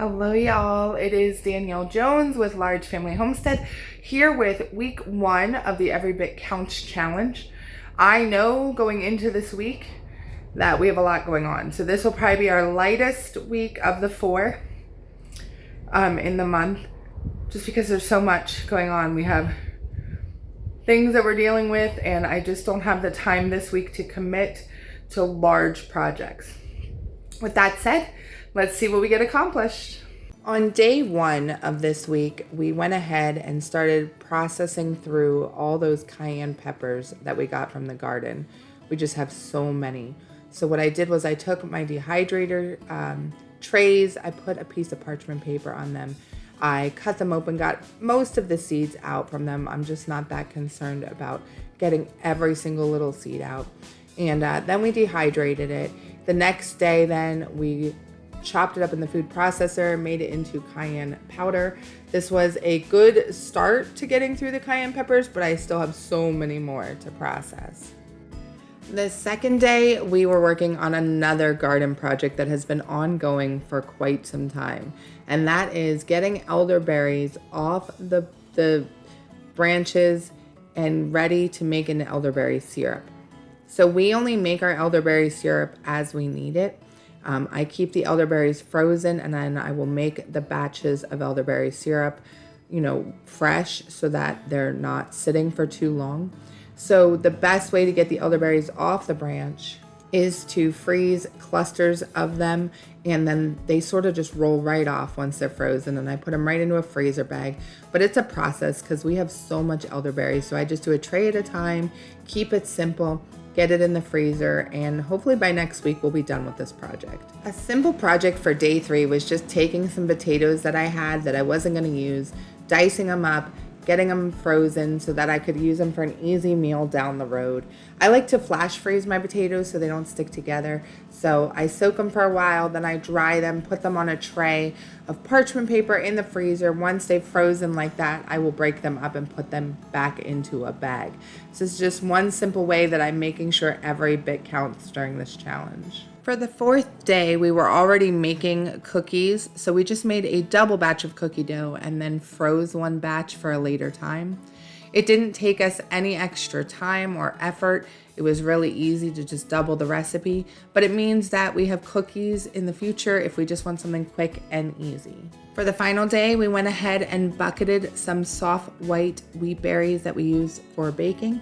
Hello y'all, it is Danielle Jones with Large Family Homestead here with week 1 of the Every Bit Counts Challenge. I know going into this week that we have a lot going on, so this will probably be our lightest week of the 4 in the month, just because there's so much going on. We have things that we're dealing with, and I just don't have the time this week to commit to large projects. With that said, let's see what we get accomplished. On day 1 of this week, we went ahead and started processing through all those cayenne peppers that we got from the garden. We just have so many. So what I did was I took my dehydrator trays, I put a piece of parchment paper on them. I cut them open, got most of the seeds out from them. I'm just not that concerned about getting every single little seed out. And then we dehydrated it. The next day then we chopped it up in the food processor, made it into cayenne powder. This was a good start to getting through the cayenne peppers, but I still have so many more to process. The second day, we were working on another garden project that has been ongoing for quite some time, and that is getting elderberries off the branches and ready to make an elderberry syrup. So we only make our elderberry syrup as we need it. I keep the elderberries frozen, and then I will make the batches of elderberry syrup, fresh so that they're not sitting for too long. So the best way to get the elderberries off the branch is to freeze clusters of them, and then they sort of just roll right off once they're frozen, and I put them right into a freezer bag. But it's a process because we have so much elderberry, so I just do a tray at a time, keep it simple, get it in the freezer, and hopefully by next week we'll be done with this project. A simple project for day 3 was just taking some potatoes that I had that I wasn't going to use, dicing them up, getting them frozen so that I could use them for an easy meal down the road. I like to flash freeze my potatoes so they don't stick together. So I soak them for a while, then I dry them, put them on a tray of parchment paper in the freezer. Once they've frozen like that, I will break them up and put them back into a bag. So it's just one simple way that I'm making sure every bit counts during this challenge. For the 4th day, we were already making cookies, so we just made a double batch of cookie dough and then froze one batch for a later time. It didn't take us any extra time or effort. It was really easy to just double the recipe, but it means that we have cookies in the future if we just want something quick and easy. For the final day, we went ahead and bucketed some soft white wheat berries that we use for baking.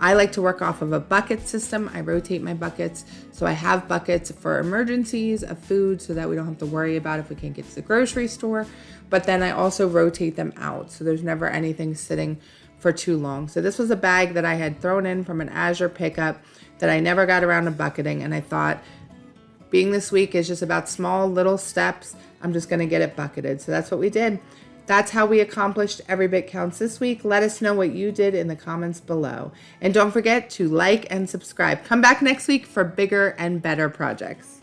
I like to work off of a bucket system. I rotate my buckets, so I have buckets for emergencies of food so that we don't have to worry about if we can't get to the grocery store, but then I also rotate them out so there's never anything sitting for too long. So this was a bag that I had thrown in from an Azure pickup that I never got around to bucketing, and I thought, being this week is just about small little steps, I'm just going to get it bucketed. So that's what we did. That's how we accomplished Every Bit Counts this week. Let us know what you did in the comments below. And don't forget to like and subscribe. Come back next week for bigger and better projects.